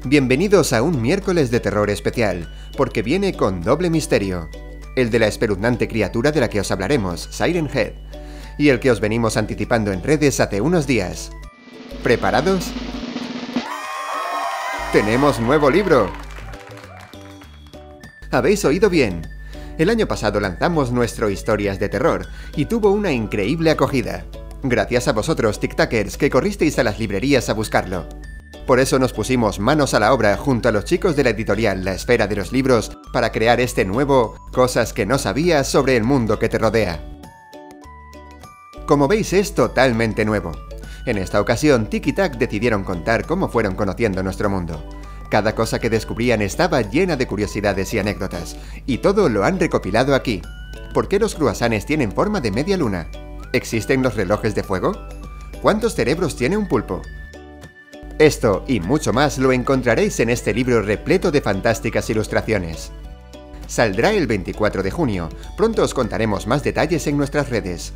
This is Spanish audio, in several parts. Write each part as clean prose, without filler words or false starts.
Bienvenidos a un miércoles de terror especial, porque viene con doble misterio. El de la espeluznante criatura de la que os hablaremos, Siren Head, y el que os venimos anticipando en redes hace unos días. ¿Preparados? ¡Tenemos nuevo libro! ¿Habéis oído bien? El año pasado lanzamos nuestro Historias de Terror, y tuvo una increíble acogida. Gracias a vosotros, TikTokers, que corristeis a las librerías a buscarlo. Por eso nos pusimos manos a la obra junto a los chicos de la editorial La Esfera de los Libros para crear este nuevo Cosas que no sabías sobre el mundo que te rodea. Como veis, es totalmente nuevo. En esta ocasión, Tik y Tak decidieron contar cómo fueron conociendo nuestro mundo. Cada cosa que descubrían estaba llena de curiosidades y anécdotas, y todo lo han recopilado aquí. ¿Por qué los croissants tienen forma de media luna? ¿Existen los relojes de fuego? ¿Cuántos cerebros tiene un pulpo? Esto y mucho más lo encontraréis en este libro repleto de fantásticas ilustraciones. Saldrá el 24 de junio, pronto os contaremos más detalles en nuestras redes.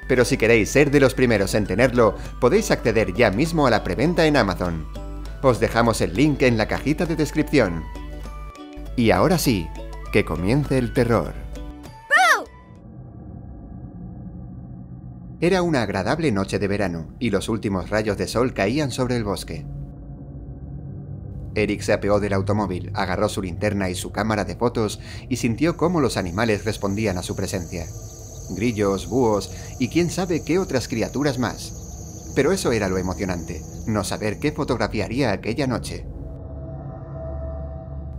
Pero si queréis ser de los primeros en tenerlo, podéis acceder ya mismo a la preventa en Amazon. Os dejamos el link en la cajita de descripción. Y ahora sí, que comience el terror. Era una agradable noche de verano, y los últimos rayos de sol caían sobre el bosque. Eric se apeó del automóvil, agarró su linterna y su cámara de fotos y sintió cómo los animales respondían a su presencia. Grillos, búhos y quién sabe qué otras criaturas más. Pero eso era lo emocionante, no saber qué fotografiaría aquella noche.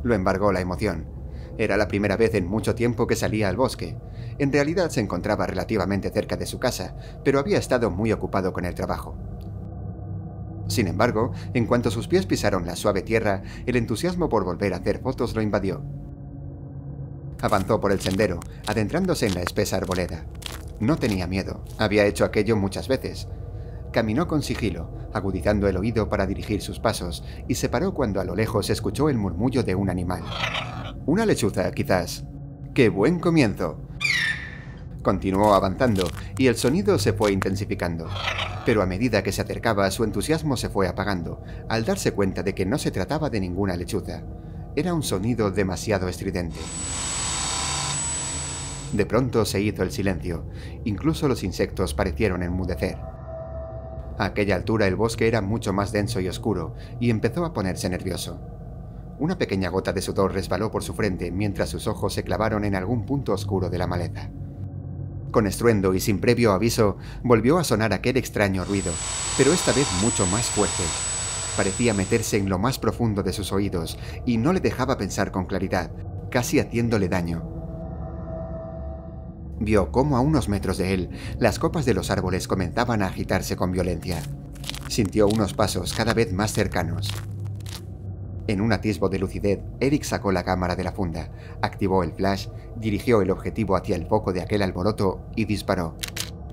Lo embargó la emoción. Era la primera vez en mucho tiempo que salía al bosque. En realidad se encontraba relativamente cerca de su casa, pero había estado muy ocupado con el trabajo. Sin embargo, en cuanto sus pies pisaron la suave tierra, el entusiasmo por volver a hacer fotos lo invadió. Avanzó por el sendero, adentrándose en la espesa arboleda. No tenía miedo, había hecho aquello muchas veces. Caminó con sigilo, agudizando el oído para dirigir sus pasos, y se paró cuando a lo lejos escuchó el murmullo de un animal. Una lechuza, quizás. ¡Qué buen comienzo! Continuó avanzando, y el sonido se fue intensificando. Pero a medida que se acercaba, su entusiasmo se fue apagando, al darse cuenta de que no se trataba de ninguna lechuza. Era un sonido demasiado estridente. De pronto se hizo el silencio, incluso los insectos parecieron enmudecer. A aquella altura el bosque era mucho más denso y oscuro, y empezó a ponerse nervioso. Una pequeña gota de sudor resbaló por su frente mientras sus ojos se clavaron en algún punto oscuro de la maleza. Con estruendo y sin previo aviso, volvió a sonar aquel extraño ruido, pero esta vez mucho más fuerte. Parecía meterse en lo más profundo de sus oídos y no le dejaba pensar con claridad, casi haciéndole daño. Vio cómo a unos metros de él, las copas de los árboles comenzaban a agitarse con violencia. Sintió unos pasos cada vez más cercanos. En un atisbo de lucidez, Eric sacó la cámara de la funda, activó el flash, dirigió el objetivo hacia el foco de aquel alboroto y disparó.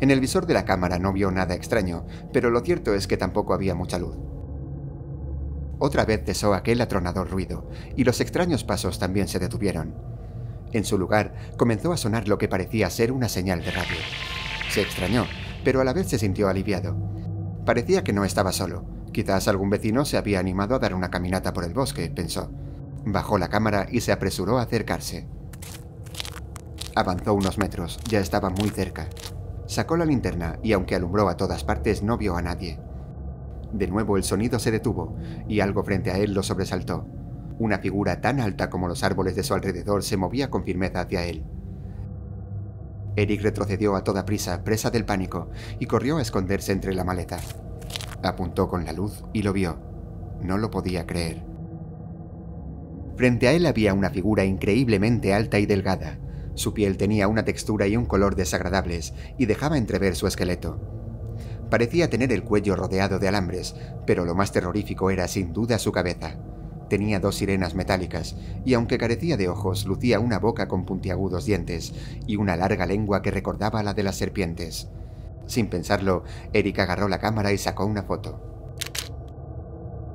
En el visor de la cámara no vio nada extraño, pero lo cierto es que tampoco había mucha luz. Otra vez cesó aquel atronador ruido, y los extraños pasos también se detuvieron. En su lugar, comenzó a sonar lo que parecía ser una señal de radio. Se extrañó, pero a la vez se sintió aliviado. Parecía que no estaba solo. Quizás algún vecino se había animado a dar una caminata por el bosque, pensó. Bajó la cámara y se apresuró a acercarse. Avanzó unos metros, ya estaba muy cerca. Sacó la linterna y aunque alumbró a todas partes no vio a nadie. De nuevo el sonido se detuvo y algo frente a él lo sobresaltó. Una figura tan alta como los árboles de su alrededor se movía con firmeza hacia él. Eric retrocedió a toda prisa, presa del pánico, y corrió a esconderse entre la maleza. Apuntó con la luz y lo vio. No lo podía creer. Frente a él había una figura increíblemente alta y delgada. Su piel tenía una textura y un color desagradables y dejaba entrever su esqueleto. Parecía tener el cuello rodeado de alambres, pero lo más terrorífico era sin duda su cabeza. Tenía dos sirenas metálicas, y aunque carecía de ojos, lucía una boca con puntiagudos dientes y una larga lengua que recordaba la de las serpientes. Sin pensarlo, Eric agarró la cámara y sacó una foto.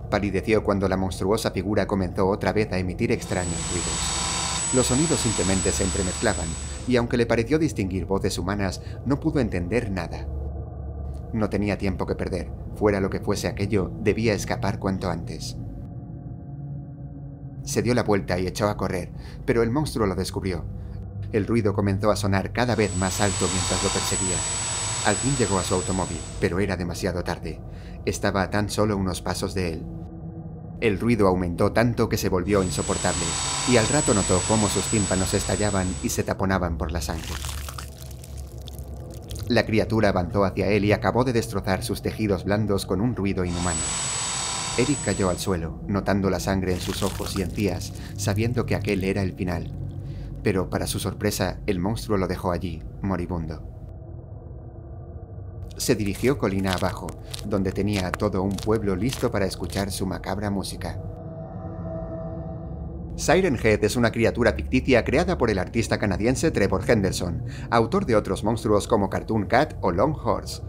Palideció cuando la monstruosa figura comenzó otra vez a emitir extraños ruidos. Los sonidos simplemente se entremezclaban, y aunque le pareció distinguir voces humanas, no pudo entender nada. No tenía tiempo que perder, fuera lo que fuese aquello, debía escapar cuanto antes. Se dio la vuelta y echó a correr, pero el monstruo lo descubrió. El ruido comenzó a sonar cada vez más alto mientras lo perseguía. Al fin llegó a su automóvil, pero era demasiado tarde. Estaba a tan solo unos pasos de él. El ruido aumentó tanto que se volvió insoportable, y al rato notó cómo sus tímpanos estallaban y se taponaban por la sangre. La criatura avanzó hacia él y acabó de destrozar sus tejidos blandos con un ruido inhumano. Eric cayó al suelo, notando la sangre en sus ojos y encías, sabiendo que aquel era el final. Pero para su sorpresa, el monstruo lo dejó allí, moribundo. Se dirigió colina abajo, donde tenía a todo un pueblo listo para escuchar su macabra música. Siren Head es una criatura ficticia creada por el artista canadiense Trevor Henderson, autor de otros monstruos como Cartoon Cat o Long Horse.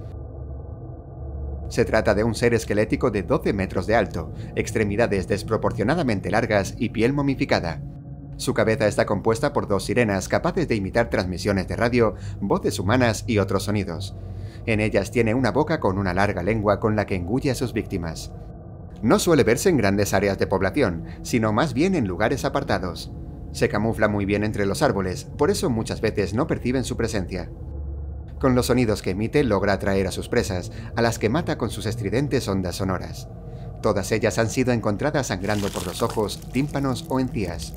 Se trata de un ser esquelético de 12 metros de alto, extremidades desproporcionadamente largas y piel momificada. Su cabeza está compuesta por 2 sirenas capaces de imitar transmisiones de radio, voces humanas y otros sonidos. En ellas tiene una boca con una larga lengua con la que engulle a sus víctimas. No suele verse en grandes áreas de población, sino más bien en lugares apartados. Se camufla muy bien entre los árboles, por eso muchas veces no perciben su presencia. Con los sonidos que emite logra atraer a sus presas, a las que mata con sus estridentes ondas sonoras. Todas ellas han sido encontradas sangrando por los ojos, tímpanos o encías.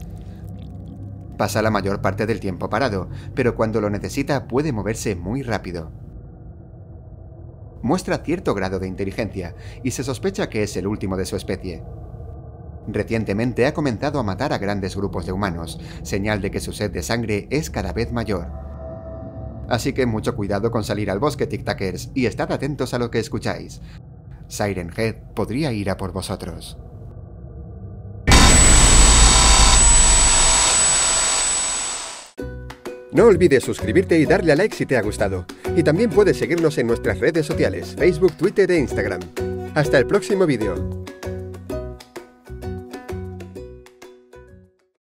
Pasa la mayor parte del tiempo parado, pero cuando lo necesita puede moverse muy rápido. Muestra cierto grado de inteligencia y se sospecha que es el último de su especie. Recientemente ha comenzado a matar a grandes grupos de humanos, señal de que su sed de sangre es cada vez mayor. Así que mucho cuidado con salir al bosque, tic-tackers, y estad atentos a lo que escucháis. Siren Head podría ir a por vosotros. No olvides suscribirte y darle a like si te ha gustado. Y también puedes seguirnos en nuestras redes sociales, Facebook, Twitter e Instagram. Hasta el próximo vídeo.